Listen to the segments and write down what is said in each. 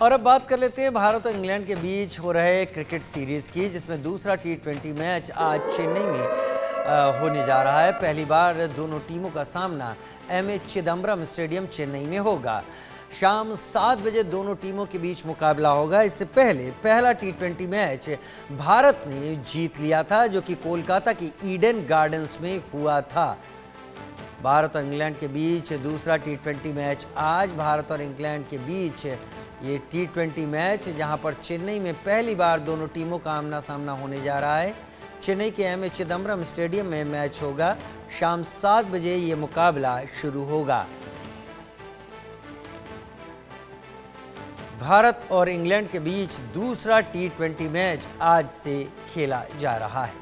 और अब बात कर लेते हैं भारत और इंग्लैंड के बीच हो रहे क्रिकेट सीरीज की, जिसमें दूसरा T20 मैच आज चेन्नई में होने जा रहा है। पहली बार दोनों टीमों का सामना एमए चिदम्बरम स्टेडियम चेन्नई में होगा। शाम 7 बजे दोनों टीमों के बीच मुकाबला होगा। इससे पहले पहला T20 मैच भारत ने जीत लिया था, जो कि कोलकाता की ईडन गार्डन्स में हुआ था। भारत और इंग्लैंड के बीच दूसरा T20 मैच आज भारत और इंग्लैंड के बीच ये T20 मैच, जहां पर चेन्नई में पहली बार दोनों टीमों का आमना सामना होने जा रहा है। चेन्नई के एमए चिदम्बरम स्टेडियम में मैच होगा। शाम 7 बजे ये मुकाबला शुरू होगा। भारत और इंग्लैंड के बीच दूसरा T20 मैच आज से खेला जा रहा है।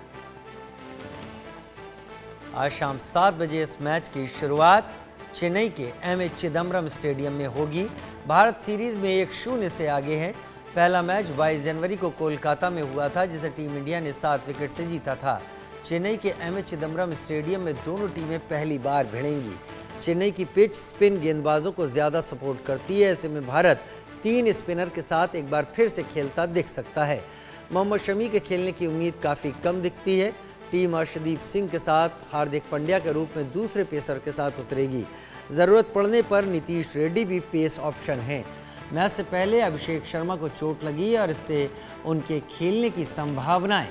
आज शाम 7 बजे इस मैच की शुरुआत चेन्नई के एमए चिदम्बरम स्टेडियम में होगी। भारत सीरीज में 1-0 से आगे है। पहला मैच 22 जनवरी को कोलकाता में हुआ था, जिसे टीम इंडिया ने 7 विकेट से जीता था। चेन्नई के एमए चिदम्बरम स्टेडियम में दोनों टीमें पहली बार भिड़ेंगी। चेन्नई की पिच स्पिन गेंदबाजों को ज़्यादा सपोर्ट करती है। ऐसे में भारत 3 स्पिनर के साथ एक बार फिर से खेलता दिख सकता है। मोहम्मद शमी के खेलने की उम्मीद काफ़ी कम दिखती है। टीम अर्शदीप सिंह के साथ हार्दिक पांड्या के रूप में दूसरे पेसर के साथ उतरेगी। ज़रूरत पड़ने पर नीतीश रेड्डी भी पेस ऑप्शन हैं। मैच से पहले अभिषेक शर्मा को चोट लगी और इससे उनके खेलने की संभावनाएं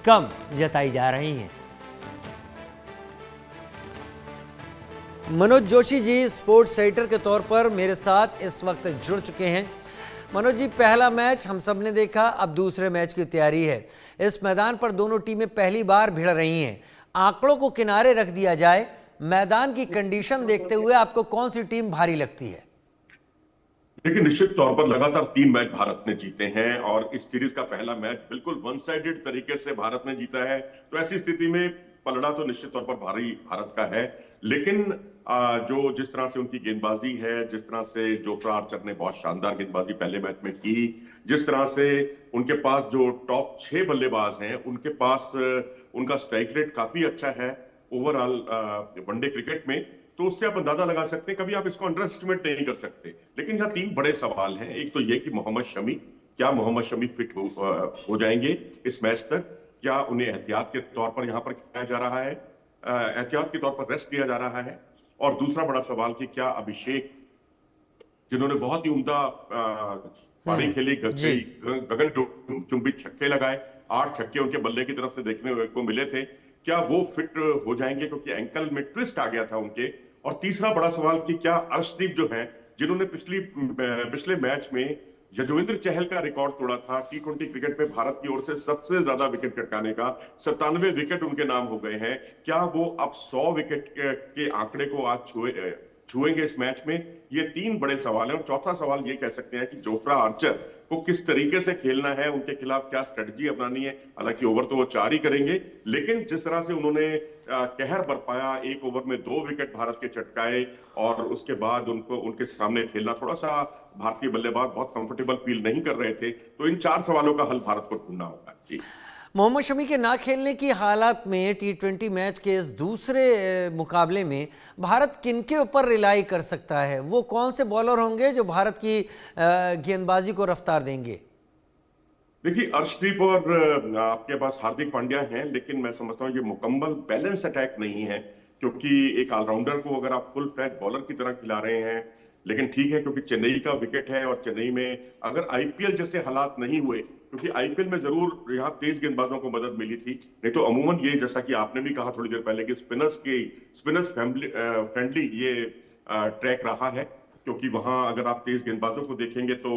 कम जताई जा रही हैं। मनोज जोशी जी स्पोर्ट्स राइटर के तौर पर मेरे साथ इस वक्त जुड़ चुके हैं। मनोज जी, पहला मैच हम सब ने देखा, अब दूसरे मैच की तैयारी है। इस मैदान पर दोनों टीमें पहली बार भिड़ रही हैं। आंकड़ों को किनारे रख दिया जाए, मैदान की कंडीशन देखते हुए आपको कौन सी टीम भारी लगती है? देखिए, निश्चित तौर पर लगातार 3 मैच भारत ने जीते हैं और इस सीरीज का पहला मैच बिल्कुल वन साइडेड तरीके से भारत ने जीता है। तो ऐसी स्थिति में पलड़ा तो निश्चित तौर पर भारी भारत का है। लेकिन जो जिस तरह से उनकी गेंदबाजी है, जिस तरह से जोफ्रा आर्चर ने बहुत शानदार गेंदबाजी पहले मैच में की, जिस तरह से उनके पास जो टॉप 6 बल्लेबाज हैं, उनके पास उनका स्ट्राइक रेट काफी अच्छा है ओवरऑल वनडे क्रिकेट में, तो उससे आप अंदाजा लगा सकते हैं। कभी आप इसको अंडर एस्टिमेट नहीं कर सकते। लेकिन यहाँ 3 बड़े सवाल हैं। एक तो ये कि मोहम्मद शमी, क्या मोहम्मद शमी फिट हो जाएंगे इस मैच तक? क्या उन्हें एहतियात के तौर पर यहाँ पर खेला जा रहा है, एहतियात के तौर पर रेस्ट दिया जा रहा है? और दूसरा बड़ा सवाल कि क्या अभिषेक, जिन्होंने बहुत ही उम्दा पारी खेली, गगन चुंबी छक्के लगाए, 8 छक्के उनके बल्ले की तरफ से देखने को मिले थे, क्या वो फिट हो जाएंगे? क्योंकि एंकल में ट्विस्ट आ गया था उनके। और तीसरा बड़ा सवाल कि क्या अर्शदीप जो है, जिन्होंने पिछले मैच में यजुवेंद्र चहल का रिकॉर्ड तोड़ा था T20 क्रिकेट में भारत की ओर से सबसे ज्यादा विकेट कटकाने का, 97 विकेट उनके नाम हो गए हैं, क्या वो अब 100 विकेट के आंकड़े को आज छुएंगे इस मैच में? ये 3 बड़े सवाल हैं। और चौथा सवाल ये कह सकते हैं कि जोफ्रा आर्चर को किस तरीके से खेलना है, उनके खिलाफ क्या स्ट्रेटजी अपनानी है। हालांकि ओवर तो वो 4 ही करेंगे, लेकिन जिस तरह से उन्होंने कहर बरपाया, 1 ओवर में 2 विकेट भारत के चटकाए और उसके बाद उनके सामने खेलना, थोड़ा सा भारतीय बल्लेबाज बहुत कंफर्टेबल फील नहीं कर रहे थे। तो इन 4 सवालों का हल भारत को ढूंढना होगा। जी, मोहम्मद शमी के ना खेलने की हालात में T20 मैच के इस दूसरे मुकाबले में भारत किनके ऊपर रिलाई कर सकता है? वो कौन से बॉलर होंगे जो भारत की गेंदबाजी को रफ्तार देंगे? देखिए, अर्शदीप और आपके पास हार्दिक पांड्या हैं, लेकिन मैं समझता हूँ ये मुकम्मल बैलेंस अटैक नहीं है। क्योंकि एक ऑलराउंडर को अगर आप फुल फ्लैग बॉलर की तरह खिला रहे हैं, लेकिन ठीक है क्योंकि चेन्नई का विकेट है और चेन्नई में अगर आईपीएल जैसे हालात नहीं हुए, क्योंकि आईपीएल में जरूर यहाँ तेज गेंदबाजों को मदद मिली थी, नहीं तो अमूमन ये जैसा कि आपने भी कहा थोड़ी देर पहले कि स्पिनर्स फ्रेंडली ये ट्रैक रहा है। क्योंकि वहां अगर आप तेज गेंदबाजों को देखेंगे तो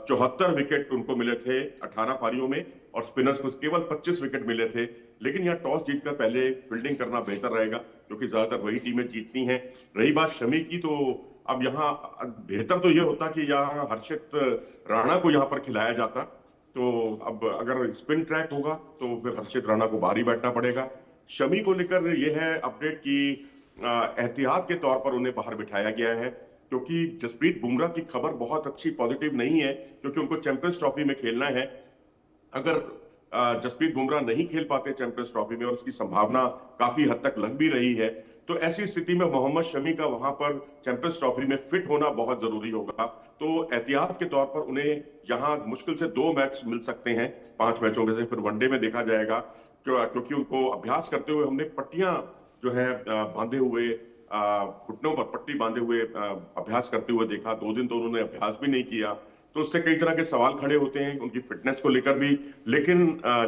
74 विकेट उनको मिले थे 18 पारियों में, और स्पिनर्स को केवल 25 विकेट मिले थे। लेकिन यहाँ टॉस जीतकर पहले फील्डिंग करना बेहतर रहेगा, क्योंकि ज्यादातर वही टीमें जीतती हैं। रही बात शमी की, तो अब यहाँ बेहतर तो ये होता कि यहाँ हर्षित राणा को यहाँ पर खिलाया जाता। तो अब अगर स्पिन ट्रैक होगा तो फिर हर्षित राणा को बाहर ही बैठना पड़ेगा। शमी को लेकर यह है अपडेट की एहतियात के तौर पर उन्हें बाहर बिठाया गया है, क्योंकि जसप्रीत बुमराह की खबर बहुत अच्छी पॉजिटिव नहीं है, क्योंकि उनको चैंपियंस ट्रॉफी में खेलना है। अगर जसप्रीत बुमराह नहीं खेल पाते चैंपियंस ट्रॉफी में, और उसकी संभावना काफी हद तक लग भी रही है, तो ऐसी स्थिति में मोहम्मद शमी का वहां पर चैंपियंस ट्रॉफी में फिट होना बहुत जरूरी होगा। तो एहतियात के तौर पर उन्हें यहाँ मुश्किल से 2 मैच मिल सकते हैं 5 मैचों में से, फिर वनडे में देखा जाएगा। क्योंकि उनको अभ्यास करते हुए हमने पट्टियां जो है बांधे हुए, घुटनों पर पट्टी बांधे हुए अभ्यास करते हुए देखा। 2 दिन तो उन्होंने अभ्यास भी नहीं किया, तो उससे कई तरह के सवाल खड़े होते हैं उनकी फिटनेस को लेकर भी। लेकिन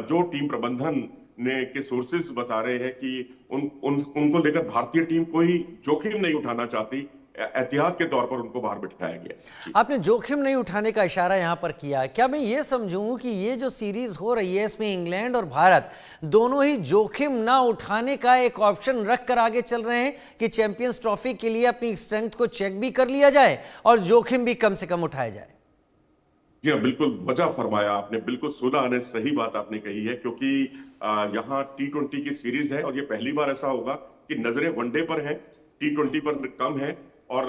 जो टीम प्रबंधन ने के सोर्सेज बता रहे हैं कि उनको लेकर भारतीय टीम कोई जोखिम नहीं उठाना चाहती, एहतियात के तौर पर उनको बाहर बिठाया गया। आपने जोखिम नहीं उठाने का इशारा यहां पर किया। क्या मैं ये समझूं कि ये जो सीरीज हो रही है इसमें इंग्लैंड और भारत दोनों ही जोखिम ना उठाने का एक ऑप्शन रख कर आगे चल रहे हैं कि चैंपियंस ट्रॉफी के लिए अपनी स्ट्रेंथ को चेक भी कर लिया जाए और जोखिम भी कम से कम उठाया जाए? जी हाँ, बिल्कुल वजह फरमाया आपने, बिल्कुल सुना आने सही बात आपने कही है। क्योंकि यहाँ T20 की सीरीज है और ये पहली बार ऐसा होगा कि नजरें वनडे पर हैं, T20 पर कम है। और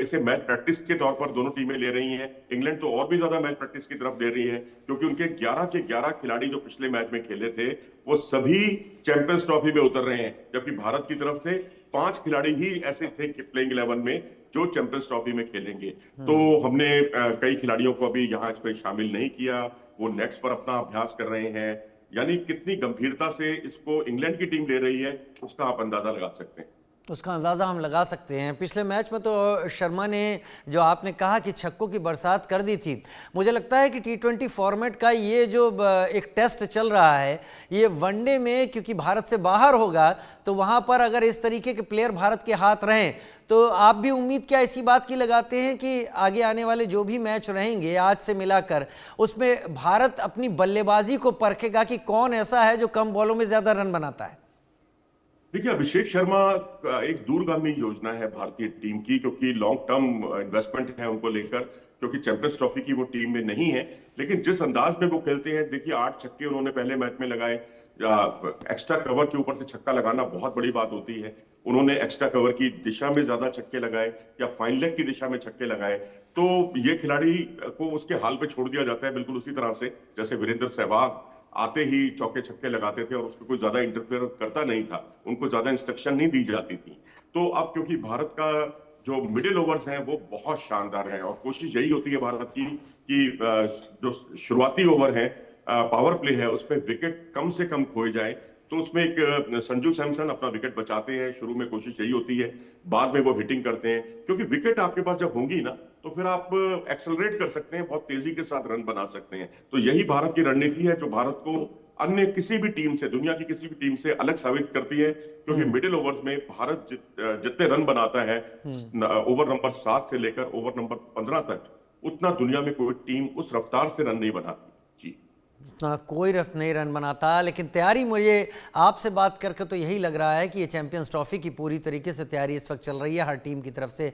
इसे मैच प्रैक्टिस के तौर पर दोनों टीमें ले रही हैं। इंग्लैंड तो और भी ज्यादा मैच प्रैक्टिस की तरफ दे रही है, क्योंकि उनके 11 के 11 खिलाड़ी जो पिछले मैच में खेले थे वो सभी चैंपियंस ट्रॉफी में उतर रहे हैं। जबकि भारत की तरफ से 5 खिलाड़ी ही ऐसे थे कि प्लेइंग 11 में जो चैंपियंस ट्रॉफी में खेलेंगे। तो हमने कई खिलाड़ियों को अभी यहाँ इसमें शामिल नहीं किया, वो नेट्स पर अपना अभ्यास कर रहे हैं। यानी कितनी गंभीरता से इसको इंग्लैंड की टीम ले रही है उसका आप अंदाजा लगा सकते हैं। उसका अंदाज़ा हम लगा सकते हैं। पिछले मैच में तो शर्मा ने, जो आपने कहा कि छक्कों की बरसात कर दी थी, मुझे लगता है कि T20 फॉर्मेट का ये जो एक टेस्ट चल रहा है, ये वनडे में क्योंकि भारत से बाहर होगा तो वहाँ पर अगर इस तरीके के प्लेयर भारत के हाथ रहें तो आप भी उम्मीद क्या इसी बात की लगाते हैं कि आगे आने वाले जो भी मैच रहेंगे आज से मिलाकर उसमें भारत अपनी बल्लेबाजी को परखेगा कि कौन ऐसा है जो कम बॉलों में ज़्यादा रन बनाता है? देखिए, अभिषेक शर्मा एक दूरगामी योजना है भारतीय टीम की, क्योंकि लॉन्ग टर्म इन्वेस्टमेंट है उनको लेकर। क्योंकि चैंपियंस ट्रॉफी की वो टीम में नहीं है, लेकिन जिस अंदाज में वो खेलते हैं, देखिए 8 छक्के उन्होंने पहले मैच में लगाए। एक्स्ट्रा कवर के ऊपर से छक्का लगाना बहुत बड़ी बात होती है। उन्होंने एक्स्ट्रा कवर की दिशा में ज्यादा छक्के लगाए या फाइन लेग की दिशा में छक्के लगाए। तो ये खिलाड़ी को उसके हाल पे छोड़ दिया जाता है, बिल्कुल उसी तरह से जैसे वीरेंद्र सहवाग आते ही चौके छक्के लगाते थे और उसको कोई ज्यादा इंटरफेयर करता नहीं था, उनको ज्यादा इंस्ट्रक्शन नहीं दी जाती थी। तो अब क्योंकि भारत का जो मिडिल ओवर्स हैं वो बहुत शानदार है और कोशिश यही होती है भारत की कि जो शुरुआती ओवर है, पावर प्ले है, उस पर विकेट कम से कम खोए जाए। तो उसमें एक संजू सैमसन अपना विकेट बचाते हैं, शुरू में कोशिश यही होती है, बाद में वो हिटिंग करते हैं। क्योंकि विकेट आपके पास जब होंगी ना तो फिर आप एक्सेलरेट कर सकते हैं, बहुत तेजी के साथ रन बना सकते हैं। तो यही भारत की रणनीति है जो भारत को अन्य किसी भी टीम से, दुनिया की किसी भी टीम से अलग साबित करती है। क्योंकि मिडिल ओवर्स में भारत जितने रन बनाता है ओवर नंबर 7 से लेकर ओवर नंबर 15 तक, उतना दुनिया में कोई टीम उस रफ्तार से रन नहीं बनाती। जी, कोई रफ्त नहीं रन बनाता। लेकिन तैयारी, मुझे आपसे बात करके तो यही लग रहा है कि ये चैंपियंस ट्रॉफी की पूरी तरीके से तैयारी इस वक्त चल रही है हर टीम की तरफ से।